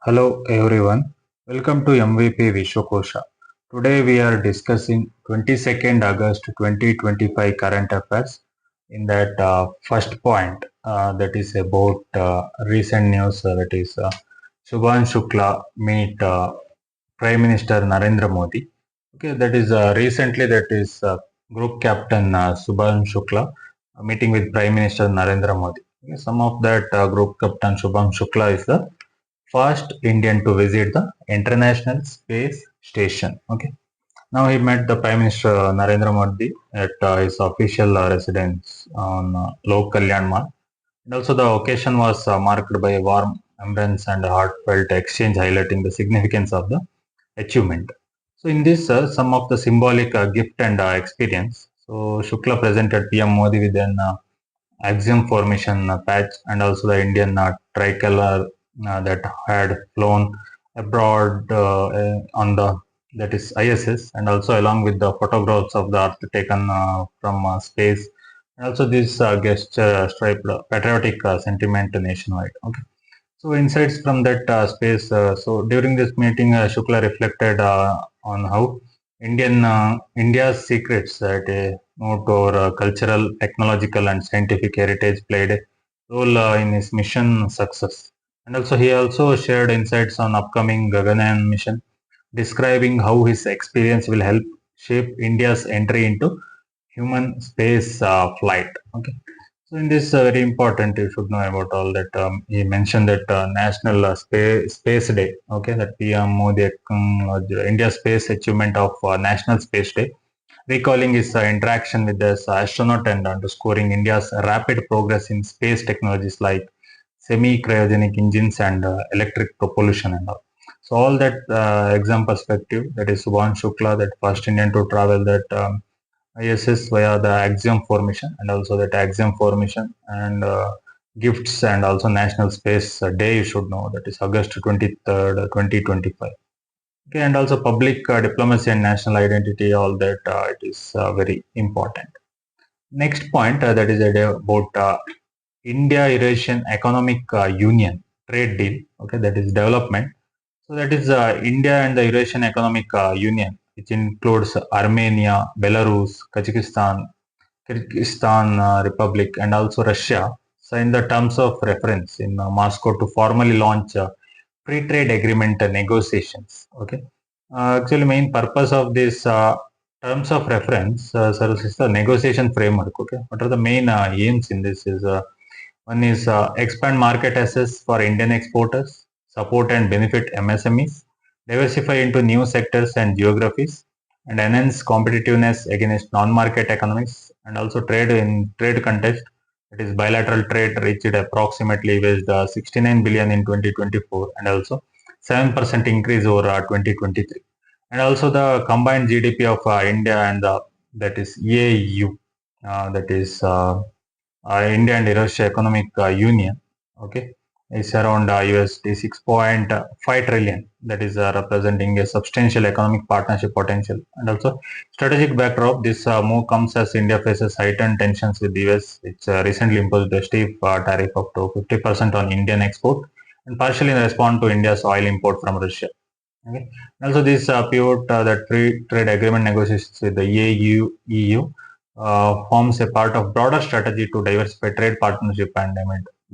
Hello everyone, welcome to mvpvishwakosha. Today we are discussing 22nd August 2025 current affairs. In that first point, that is about recent news, that is Shubanshushukla meet Prime Minister Narendra Modi. Okay, that is recently that is Group Captain Shubanshushukla meeting with Prime Minister Narendra Modi. Okay, some of that Group Captain Shubanshushukla is the first Indian to visit the International Space Station. Okay. Now he met the Prime Minister Narendra Modi at his official residence on Lok Kalyan Mall. And also the occasion was marked by a warm embrace and a heartfelt exchange highlighting the significance of the achievement. So in this, some of the symbolic gift and experience. So Shukla presented PM Modi with an axiom formation patch and also the Indian tricolor that had flown abroad on the that is ISS, and also along with the photographs of the Earth taken from space, and also this gesture striped patriotic sentiment nationwide. Okay. So insights from that space. So during this meeting, Shukla reflected on how India's secrets that note or cultural, technological, and scientific heritage played a role in his mission success. And also he also shared insights on upcoming Gaganyaan mission, describing how his experience will help shape India's entry into human space flight. Okay. So in this very important, you should know about all that. He mentioned that National Space Day. Okay, that PM Modi India Space Achievement of National Space Day, recalling his interaction with this astronaut and underscoring India's rapid progress in space technologies like semi-cryogenic engines and electric propulsion and all. So all that exam perspective, that is Subhan Shukla, that first Indian to travel that ISS via the axiom formation, and also that axiom formation and gifts, and also National Space Day, you should know, that is August 23rd, 2025. Okay, and also public diplomacy and national identity, all that it is very important. Next point, that is about India-Eurasian Economic Union trade deal. Okay, that is development. So that is India and the Eurasian Economic Union, which includes Armenia, Belarus, Kyrgyzstan Republic, and also Russia, signed the terms of reference in Moscow to formally launch free trade agreement negotiations. Okay, actually, main purpose of this terms of reference serves as the negotiation framework. Okay, what are the main aims in this? Is one is expand market access for Indian exporters, support and benefit MSMEs, diversify into new sectors and geographies, and enhance competitiveness against non-market economies, and also trade context. That is bilateral trade reached approximately with 69 billion in 2024, and also 7% increase over 2023. And also the combined GDP of India and that is EAU, that is India and Russia Economic Union, okay, is around USD 6.5 trillion. That is representing a substantial economic partnership potential. And also strategic backdrop. This move comes as India faces heightened tensions with the US, which recently imposed a steep tariff up to 50% on Indian export, and partially in response to India's oil import from Russia. Okay. Also, this pivot that free trade agreement negotiations with the EU forms a part of broader strategy to diversify trade partnership and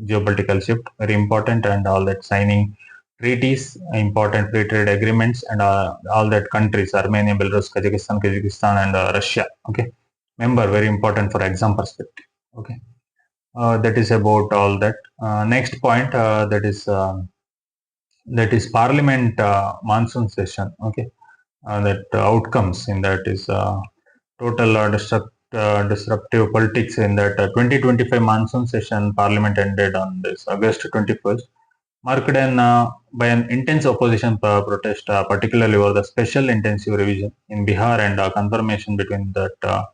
geopolitical shift, very important, and all that signing treaties, important free trade agreements, and all that countries, Armenia, Belarus, Kyrgyzstan, and Russia. Okay, member, very important for exam perspective. Okay, that is about all that. Next point, that is Parliament monsoon session. Okay, that outcomes in that is total disruptive politics in that 2025 monsoon session Parliament ended on this August 21st, marked by an intense opposition protest, particularly over the special intensive revision in Bihar and confirmation between that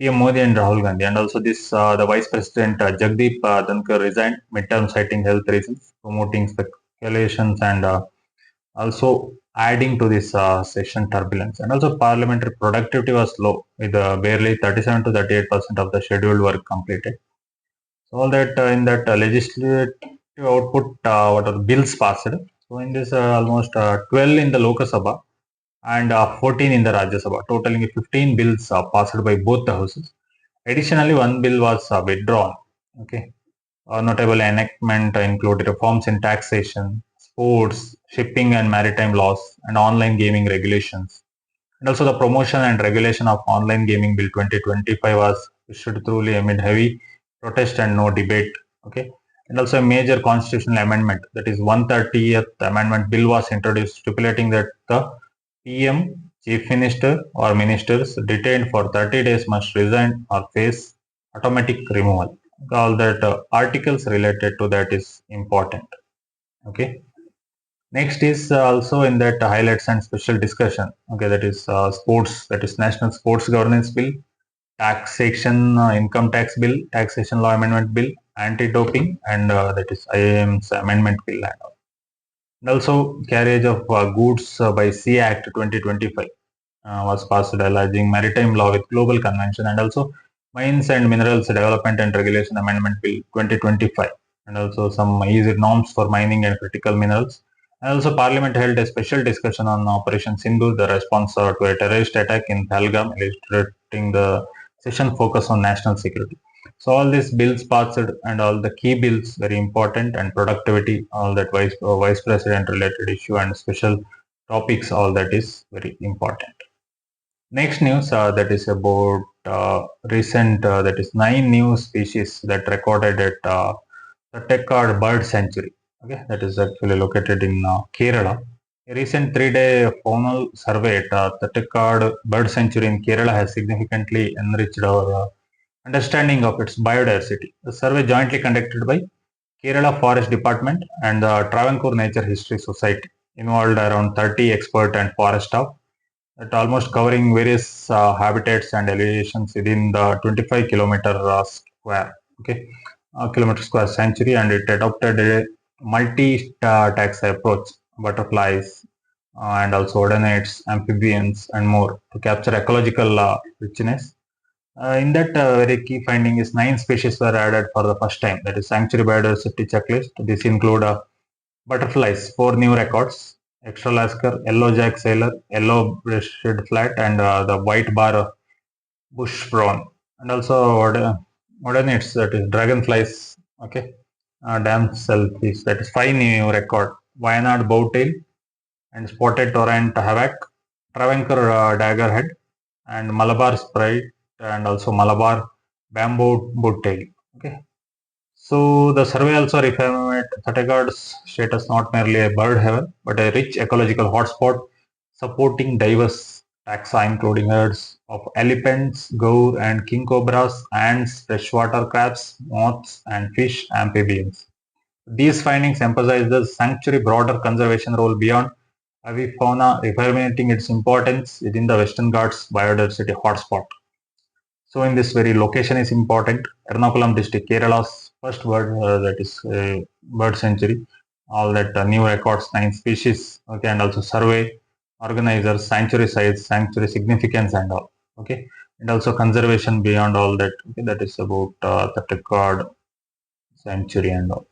PM Modi and Rahul Gandhi. And also this the Vice President Jagdeep Dhankar resigned midterm citing health reasons, promoting speculations and also adding to this session turbulence. And also parliamentary productivity was low, with barely 37 to 38% of the scheduled work completed. So all that in that legislative output, what are bills passed, So in this almost 12 in the Lok Sabha and 14 in the Rajya Sabha, totaling 15 bills passed by both the houses. Additionally, one bill was withdrawn. Okay, notable enactment include reforms in taxation, sports, shipping and maritime laws, and online gaming regulations. And also the promotion and regulation of online gaming bill 2025 was issued through amid heavy protest and no debate. Okay. And also a major constitutional amendment, that is 130th amendment bill, was introduced stipulating that the PM, chief minister or ministers detained for 30 days must resign or face automatic removal. All that articles related to that is important. Okay. Next is also in that highlights and special discussion. Okay, that is sports, that is National Sports Governance Bill, taxation, income tax bill, taxation law amendment bill, anti-doping, and that is IAM's amendment bill, and also carriage of goods by Sea Act 2025 was passed, alleging maritime law with global convention, and also mines and minerals development and regulation amendment bill 2025, and also some easy norms for mining and critical minerals. And also parliament held a special discussion on Operation Sindhu, the response to a terrorist attack in Pahalgam, illustrating the session focus on national security. So all these bills passed and all the key bills very important, and productivity, all that vice president related issue and special topics, all that is very important. Next news that is about recent that is 9 new species that recorded at Thattekad Bird Sanctuary. Okay, that is actually located in Kerala. A recent 3-day faunal survey at Thattekad Bird Sanctuary in Kerala has significantly enriched our understanding of its biodiversity. The survey, jointly conducted by Kerala Forest Department and the Travancore Nature History Society, involved around 30 expert and forest staff, at almost covering various habitats and elevations within the 25-kilometer square, okay, kilometer square sanctuary, and it adopted a multi-tax approach, butterflies, and also ordinates, amphibians, and more, to capture ecological richness. In that, very key finding is 9 species were added for the first time. That is sanctuary biodiversity checklist. This include butterflies, 4 new records: extralasker, yellow jack sailor, yellow-breasted flat, and the white bar bush prawn, and also ordinates, that is dragonflies. Okay, dam selfish, that is 5 new record: Wayanad bowtail and spotted torrent havoc, Travancore daggerhead, and Malabar sprite, and also Malabar bamboo bowtail. Okay. So the survey also reaffirmed Thattekad's status not merely a bird haven, but a rich ecological hotspot supporting diverse taxa, including herds of elephants, gaur and king cobras, ants, freshwater crabs, moths, and fish amphibians. These findings emphasize the sanctuary broader conservation role beyond avifauna, reaffirming its importance within the Western Ghats biodiversity hotspot. So in this very location is important. Ernakulam district, Kerala's first bird sanctuary. All that new records, 9 species. Okay, and also survey organizers, sanctuary sites, sanctuary significance, and all. Okay, and also conservation beyond all that. Okay, that is about the record sanctuary and all.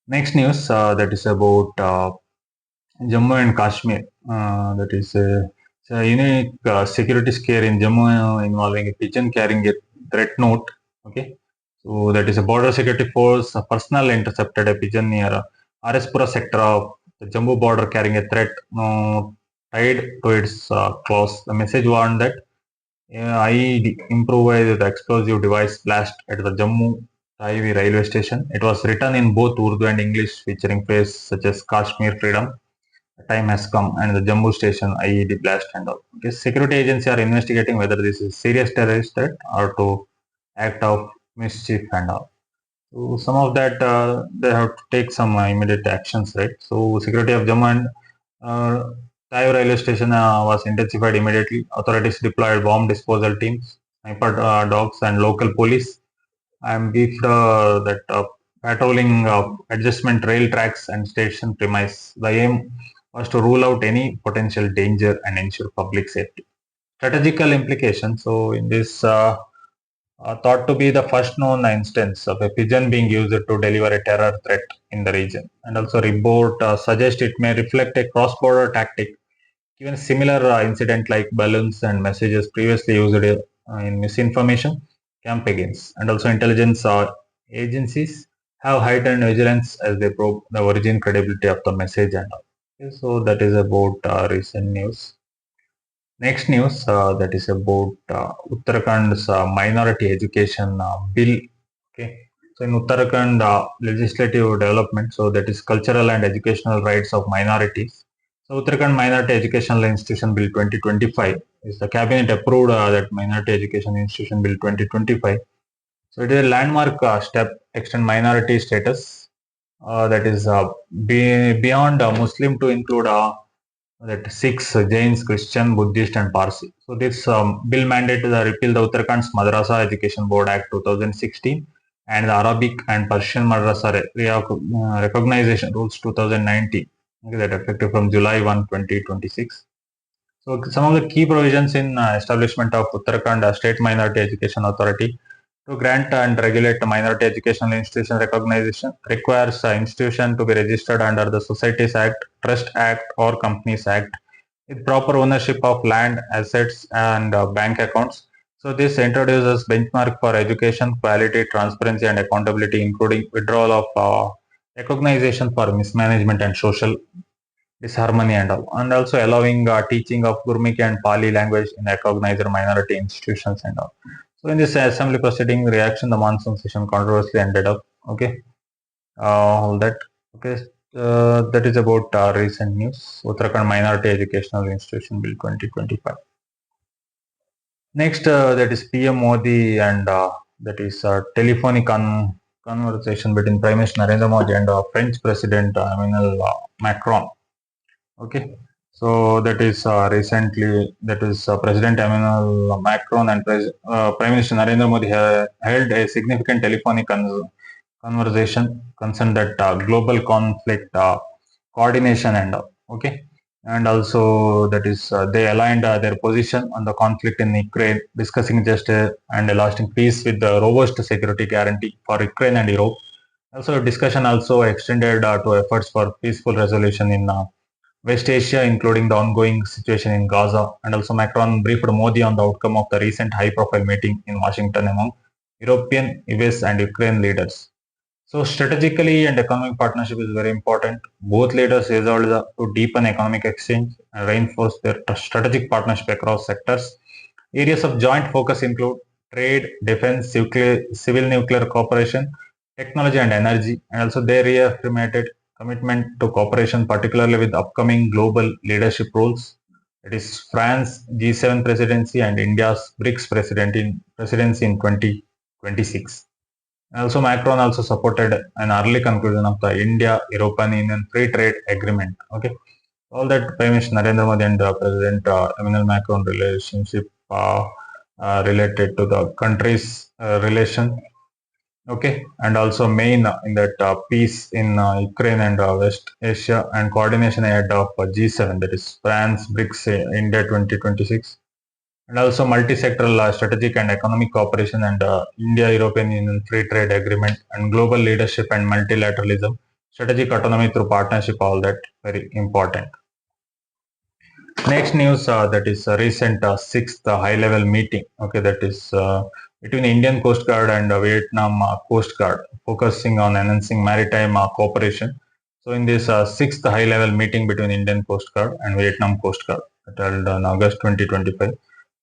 Next news that is about Jammu and Kashmir. That is a unique security scare in Jammu involving a pigeon carrying a threat note. Okay, so that is a border security force personnel intercepted a pigeon near Arispura sector of the Jammu border carrying a threat note tied to its claws. The message warned that IED, improvised explosive device, blast at the Jammu Tawi railway station. It was written in both Urdu and English, featuring phrases such as Kashmir freedom, time has come, and the Jammu station IED blast and all. Okay, security agencies are investigating whether this is serious terrorist threat or to act of mischief and all. So some of that they have to take some immediate actions, right? So security of Jammu and Tayo railway station was intensified immediately. Authorities deployed bomb disposal teams, sniper dogs, and local police, and beefed that patrolling adjustment rail tracks and station premise. The aim was to rule out any potential danger and ensure public safety. Strategical implications. So in this thought to be the first known instance of a pigeon being used to deliver a terror threat in the region. And also report suggests it may reflect a cross-border tactic. Even similar incident like balloons and messages previously used in misinformation campaigns. And also intelligence agencies have heightened vigilance as they probe the origin credibility of the message and all. Okay, so that is about recent news. Next news that is about Uttarakhand's minority education bill. Okay, so in Uttarakhand legislative development, so that is cultural and educational rights of minorities. So Uttarakhand Minority Educational Institution Bill 2025 is the cabinet approved that Minority Education Institution Bill 2025. So it is a landmark step extend minority status that is beyond Muslim to include that Sikhs, Jains, Christian, Buddhist, and Parsi. So this bill mandated the repeal the Uttarakhand's Madrasa Education Board Act 2016 and the Arabic and Persian Madrasa Recognition Rules 2019, okay, that effective from July 1, 2026. So some of the key provisions in establishment of Uttarakhand State Minority Education Authority to grant and regulate minority educational institution recognition requires the institution to be registered under the Societies Act, Trust Act, or Companies Act with proper ownership of land, assets, and bank accounts. So this introduces benchmark for education, quality, transparency, and accountability, including withdrawal of recognition for mismanagement and social disharmony and also allowing teaching of Gurmukhi and Pali language in recognized minority institutions and all. So in this assembly proceeding reaction, the monsoon session controversially ended up. Okay, all that. Okay, that is about recent news. Uttarakhand Minority Educational Institution Bill 2025. Next, that is pmmodi and that is telephonic conversation between Prime Minister Narendra Modi and French President Emmanuel Macron. Okay, so that is recently that is President Emmanuel Macron and Prime Minister Narendra Modi held a significant telephonic conversation concerned that global conflict coordination and okay, and also that is they aligned their position on the conflict in Ukraine, discussing just and a lasting peace with the robust security guarantee for Ukraine and Europe. Also, discussion also extended to efforts for peaceful resolution in West Asia, including the ongoing situation in Gaza, and also Macron briefed Modi on the outcome of the recent high-profile meeting in Washington among European, US, and Ukraine leaders. So strategically and economic partnership is very important. Both leaders resolved to deepen economic exchange and reinforce their strategic partnership across sectors. Areas of joint focus include trade, defense, civil nuclear cooperation, technology and energy, and also they reaffirmed commitment to cooperation, particularly with upcoming global leadership roles. It is France G7 presidency and India's BRICS presidency in 2026. Also, Macron also supported an early conclusion of the India-European Union Free Trade Agreement. Okay, all that Prime Minister Narendra Modi and President Emmanuel Macron relationship related to the country's relation. Okay, and also main in that peace in Ukraine and West Asia and coordination ahead of G7, that is France, BRICS, India 2026, and also multi-sectoral strategic and economic cooperation and India-European Union Free Trade Agreement and global leadership and multilateralism, strategic autonomy through partnership, all that very important. Next news that is recent sixth high-level meeting. Okay, that is between Indian Coast Guard and Vietnam Coast Guard, focusing on enhancing maritime cooperation. So in this sixth high-level meeting between Indian Coast Guard and Vietnam Coast Guard, held on August 2025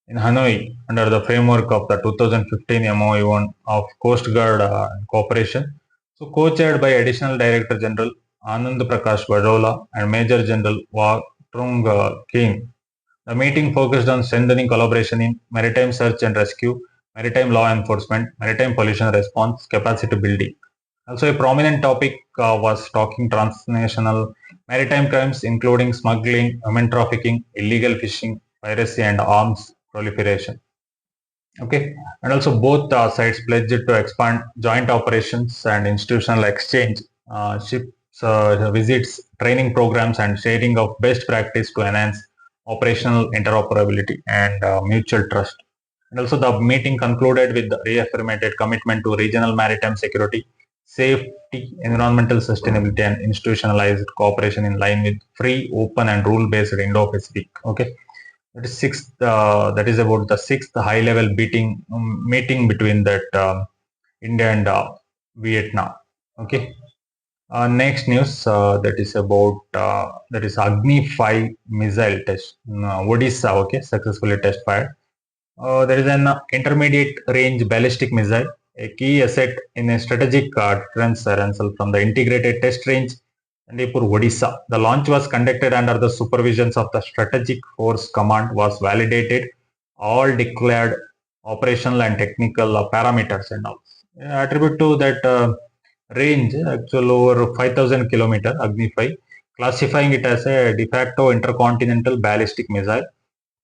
in Hanoi under the framework of the 2015 MOU of Coast Guard cooperation. So co-chaired by Additional Director General Anand Prakash Bajola and Major General Wah Trung King. The meeting focused on strengthening collaboration in maritime search and rescue, maritime law enforcement, maritime pollution response, capacity building. Also, a prominent topic was talking transnational maritime crimes, including smuggling, human trafficking, illegal fishing, piracy, and arms proliferation. Okay, and also both sides pledged to expand joint operations and institutional exchange, ships visits, training programs, and sharing of best practice to enhance operational interoperability and mutual trust. And also the meeting concluded with the reaffirmed commitment to regional maritime security, safety, environmental sustainability, and institutionalized cooperation in line with free, open, and rule-based Indo-Pacific. Okay, that is sixth. That is about the sixth high-level meeting between that India and Vietnam. Okay. Next news that is about that is Agni 5 missile test. Odisha, okay, successfully test fired. There is an intermediate range ballistic missile, a key asset in a strategic defense arsenal from the integrated test range Andipur, Odisha. The launch was conducted under the supervisions of the Strategic Force Command, was validated, all declared operational and technical parameters and all. Attribute to that range, actually over 5,000 kilometer, Agni 5, classifying it as a de facto intercontinental ballistic missile.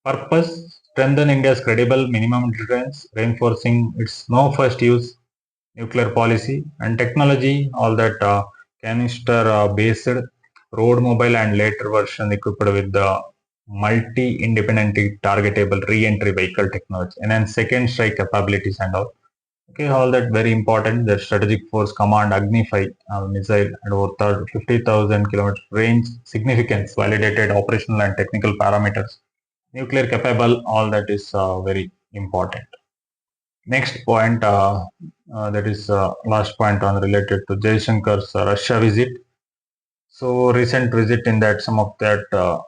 Purpose: strengthen India's credible minimum deterrence, reinforcing its no first use nuclear policy and technology, all that canister based road mobile and later version equipped with the multi independently targetable re-entry vehicle technology and then second strike capabilities and all. Okay, all that very important. The Strategic Force Command Agni 5 missile and over 50,000 km range, significance, validated operational and technical parameters, nuclear capable, all that is very important. Next point, that is last point on related to Jaishankar's Russia visit. So recent visit in that some of that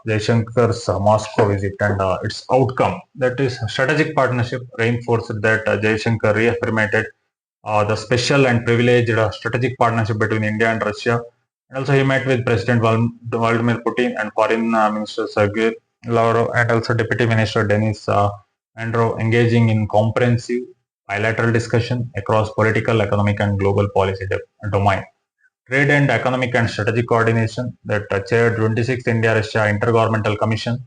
Jaishankar's Moscow visit and its outcome, that is strategic partnership, reinforced that Jaishankar reaffirmed the special and privileged strategic partnership between India and Russia. And also he met with President Vladimir Putin and Foreign Minister Sergei Lavrov and also Deputy Minister Denis Androv, engaging in comprehensive bilateral discussion across political, economic, and global policy domain. Trade and economic and strategic coordination, that chaired 26th India-Russia Intergovernmental Commission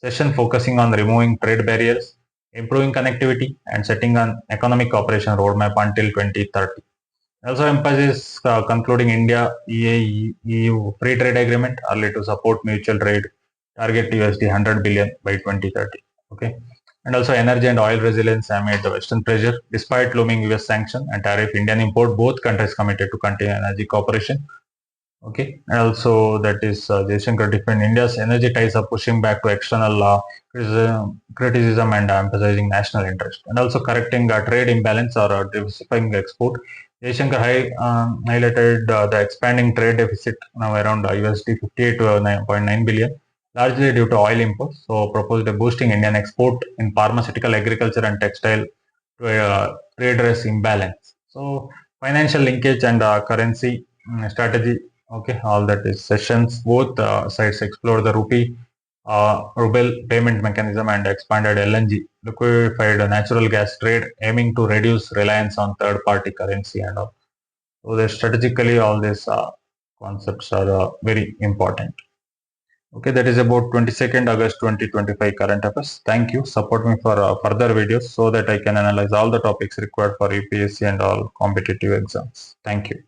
session focusing on removing trade barriers, improving connectivity, and setting an economic cooperation roadmap until 2030. Also emphasizes concluding India-EU free trade agreement early to support mutual trade, target USD 100 billion by 2030. Okay. And also energy and oil resilience amid the Western pressure. Despite looming US sanction and tariff Indian import, both countries committed to continue energy cooperation. Okay, and also that is Jaishankar defend India's energy ties are pushing back to external criticism and emphasizing national interest, and also correcting trade imbalance or diversifying export. Jaishankar highlighted the expanding trade deficit now around USD 58 to 9.9 billion, largely due to oil imports. So proposed boosting Indian export in pharmaceutical, agriculture, and textile to redress imbalance. So financial linkage and currency strategy. Okay, all that is sessions. Both sides explore the ruble payment mechanism and expanded LNG, liquefied natural gas trade, aiming to reduce reliance on third-party currency and all. So they strategically all these concepts are very important. Okay, that is about 22nd August 2025 current affairs. Thank you. Support me for further videos so that I can analyze all the topics required for UPSC and all competitive exams. Thank you.